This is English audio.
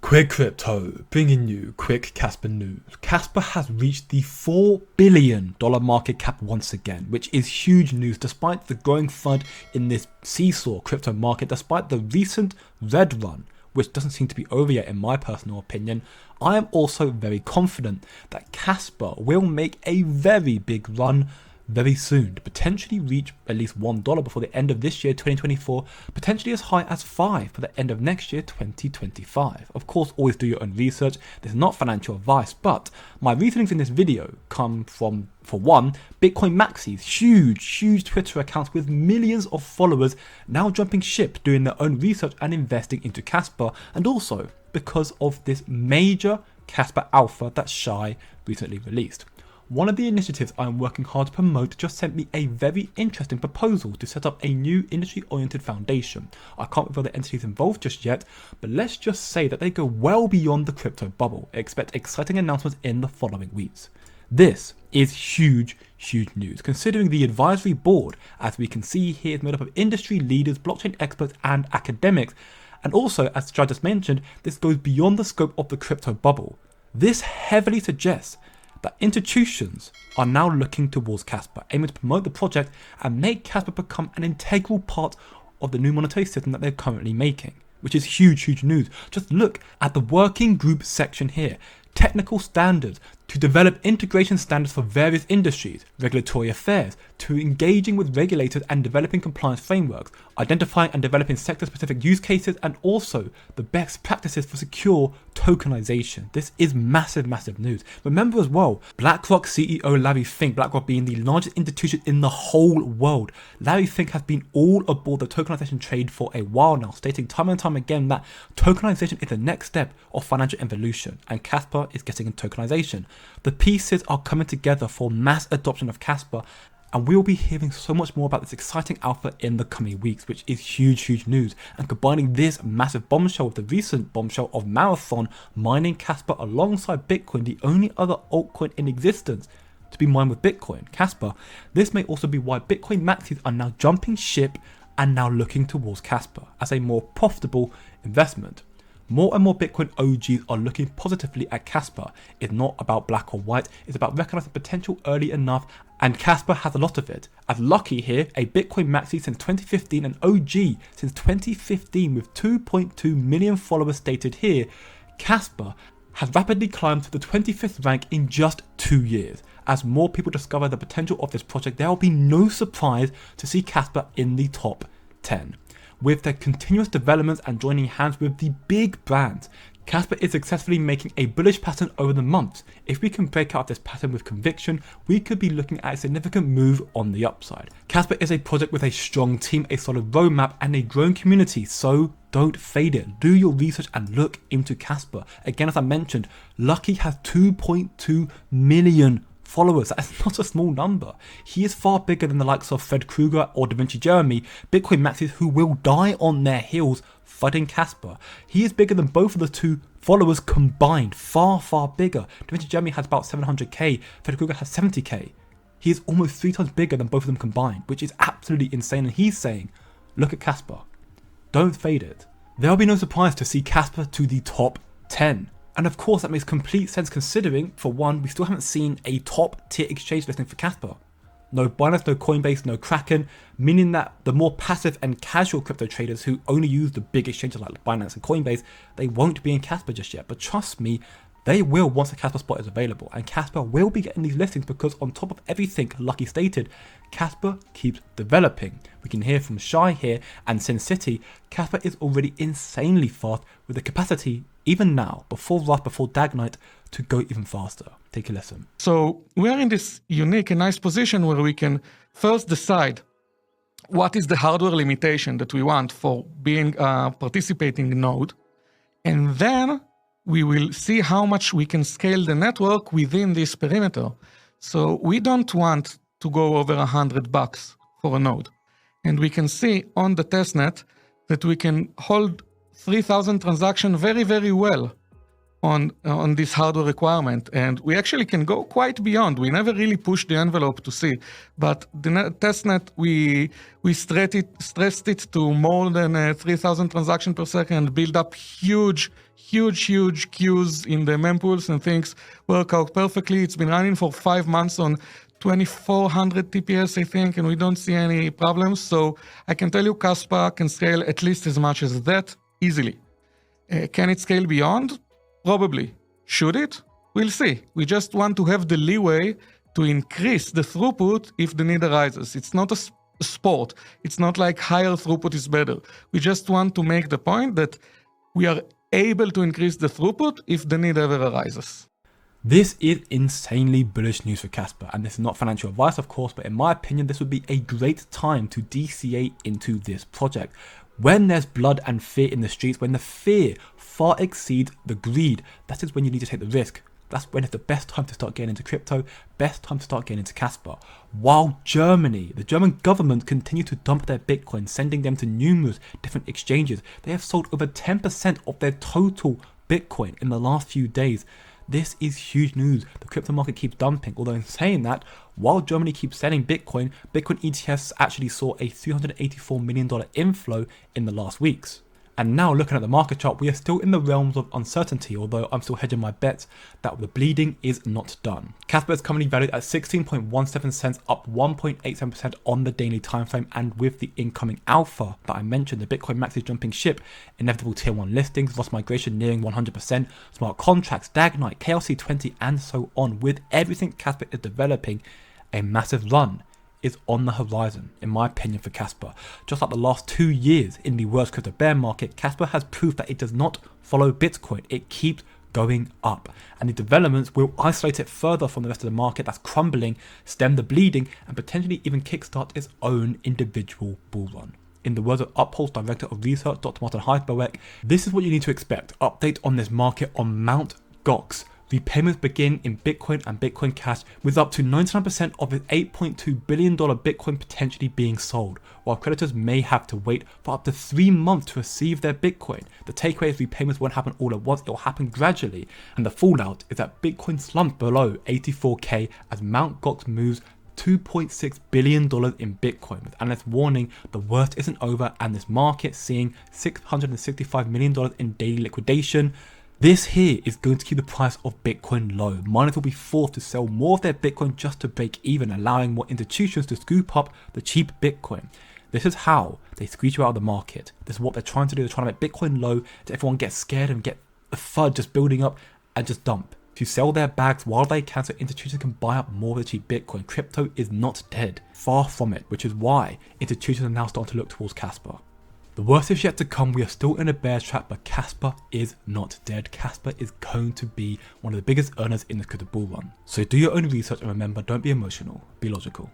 Quick crypto, bringing you quick Kaspa news. Kaspa has reached the $4 billion market cap once again, which is huge news despite the growing FUD in this seesaw crypto market, despite the recent red run, which doesn't seem to be over yet in my personal opinion. I am also very confident that Kaspa will make a very big run very soon to potentially reach at least $1 before the end of this year 2024, potentially as high as $5 for the end of next year 2025. Of course, always do your own research. This is not financial advice, but my reasonings in this video come from, for one, Btc Maxis, huge Twitter accounts with millions of followers now jumping ship, doing their own research and investing into Kaspa, and also because of this major Kaspa alpha that Shai recently released. One of the initiatives I am working hard to promote just sent me a very interesting proposal to set up a new industry-oriented foundation. I can't reveal the entities involved just yet, but let's just say that they go well beyond the crypto bubble. Expect exciting announcements in the following weeks. This is huge news, considering the advisory board, as we can see here, is made up of industry leaders, blockchain experts, and academics. And also, as Shai just mentioned, this goes beyond the scope of the crypto bubble. This heavily suggests that institutions are now looking towards Kaspa, aiming to promote the project and make Kaspa become an integral part of the new monetary system that they're currently making, which is huge news. Just look at the working group section here. Technical standards, to develop integration standards for various industries, regulatory affairs, to engaging with regulators and developing compliance frameworks, identifying and developing sector-specific use cases, and also the best practices for secure tokenization. This is massive news. Remember as well, BlackRock CEO Larry Fink, BlackRock being the largest institution in the whole world, Larry Fink has been all aboard the tokenization trade for a while now, stating time and time again that tokenization is the next step of financial evolution, and Kaspa is getting in tokenization. The pieces are coming together for mass adoption of Kaspa, and we'll be hearing so much more about this exciting alpha in the coming weeks, which is huge news. And combining this massive bombshell with the recent bombshell of Marathon mining Kaspa alongside Bitcoin, the only other altcoin in existence to be mined with Bitcoin, Kaspa, this may also be why Btc Maxis are now jumping ship and now looking towards Kaspa as a more profitable investment. More and more Bitcoin OGs are looking positively at Kaspa. It's not about black or white, it's about recognizing potential early enough, and Kaspa has a lot of it. As Lucky here, a Btc Maxi since 2015 and OG since 2015 with 2.2 million followers stated here, Kaspa has rapidly climbed to the 25th rank in just 2 years. As more people discover the potential of this project, there will be no surprise to see Kaspa in the top 10. With their continuous developments and joining hands with the big brands, Kaspa is successfully making a bullish pattern over the months. If we can break out this pattern with conviction, we could be looking at a significant move on the upside. Kaspa is a project with a strong team, a solid roadmap, and a growing community, so don't fade it. Do your research and look into Kaspa. Again, as I mentioned, Lucky has 2.2 million followers. That is not a small number. He is far bigger than the likes of Fred Krueger or Da Vinci Jeremy, Btc Maxis, who will die on their heels fighting Kaspa. He is bigger than both of the two followers combined, far bigger. Da Vinci Jeremy has about 700k, Fred Krueger has 70k. He is almost 3 times bigger than both of them combined, which is absolutely insane. And he's saying, look at Kaspa, don't fade it. There will be no surprise to see Kaspa to the top 10. And of course that makes complete sense considering, for one, we still haven't seen a top tier exchange listing for Kaspa. No Binance, no Coinbase, no Kraken, meaning that the more passive and casual crypto traders who only use the big exchanges like Binance and Coinbase, they won't be in Kaspa just yet. But trust me, they will once the Kaspa spot is available, and Kaspa will be getting these listings because on top of everything Lucky stated, Kaspa keeps developing. We can hear from Shai here and Sin City, Kaspa is already insanely fast with the capacity, even now, before Rust, before Dagnite, to go even faster. Take a listen. So we are in this unique and nice position where we can first decide what is the hardware limitation that we want for being a participating node, and then we will see how much we can scale the network within this perimeter. So we don't want to go over $100 for a node. And we can see on the testnet that we can hold 3,000 transactions very well on this hardware requirement, and we actually can go quite beyond. We never really push the envelope to see, but the testnet we stressed it to more than 3,000 transactions per second, build up huge queues in the mempools, and things work out perfectly. It's been running for 5 months on 2,400 TPS, I think, and we don't see any problems. So I can tell you Kaspa can scale at least as much as that easily. Can it scale beyond? Probably. Should it? We'll see. We just want to have the leeway to increase the throughput if the need arises. It's not a sport. It's not like higher throughput is better. We just want to make the point that we are able to increase the throughput if the need ever arises. This is insanely bullish news for Kaspa, and this is not financial advice, of course, but in my opinion, this would be a great time to DCA into this project. When there's blood and fear in the streets, when the fear far exceeds the greed, that is when you need to take the risk. That's when it's the best time to start getting into crypto, best time to start getting into Kaspa. While Germany, the German government, continue to dump their Bitcoin, sending them to numerous different exchanges. They have sold over 10% of their total Bitcoin in the last few days. This is huge news. The crypto market keeps dumping. Although in saying that, while Germany keeps selling Bitcoin, Bitcoin ETFs actually saw a $384 million inflow in the last weeks. And now looking at the market chart, we are still in the realms of uncertainty, although I'm still hedging my bets that the bleeding is not done. Kaspa is currently valued at 16.17 cents, up 1.87% on the daily time frame, and with the incoming alpha that I mentioned, the Bitcoin Maxis jumping ship, inevitable tier 1 listings, loss migration nearing 100%, smart contracts, Dagnite, KLC20, and so on. With everything Kaspa is developing, a massive run is on the horizon, in my opinion, for Kaspa. Just like the last 2 years in the worst crypto bear market, Kaspa has proved that it does not follow Bitcoin. It keeps going up, and the developments will isolate it further from the rest of the market that's crumbling, stem the bleeding, and potentially even kickstart its own individual bull run. In the words of Uphol's Director of Research, Dr. Martin Heidberg, this is what you need to expect. Update on this market on Mt. Gox. Repayments begin in Bitcoin and Bitcoin Cash, with up to 99% of its $8.2 billion Bitcoin potentially being sold, while creditors may have to wait for up to 3 months to receive their Bitcoin. The takeaway is repayments won't happen all at once, it will happen gradually, and the fallout is that Bitcoin slumped below 84k as Mt. Gox moves $2.6 billion in Bitcoin, with analysts warning the worst isn't over and this market seeing $665 million in daily liquidation. This here is going to keep the price of Bitcoin low. Miners will be forced to sell more of their Bitcoin just to break even, allowing more institutions to scoop up the cheap Bitcoin. This is how they squeeze you out of the market. This is what they're trying to do. They're trying to make Bitcoin low so everyone gets scared and get the FUD just building up and just dump. To sell their bags while they can so institutions can buy up more of the cheap Bitcoin. Crypto is not dead. Far from it, which is why institutions are now starting to look towards Kaspa. The worst is yet to come. We are still in a bear trap, but Kaspa is not dead. Kaspa is going to be one of the biggest earners in the crypto bull run. So do your own research and remember, don't be emotional, be logical.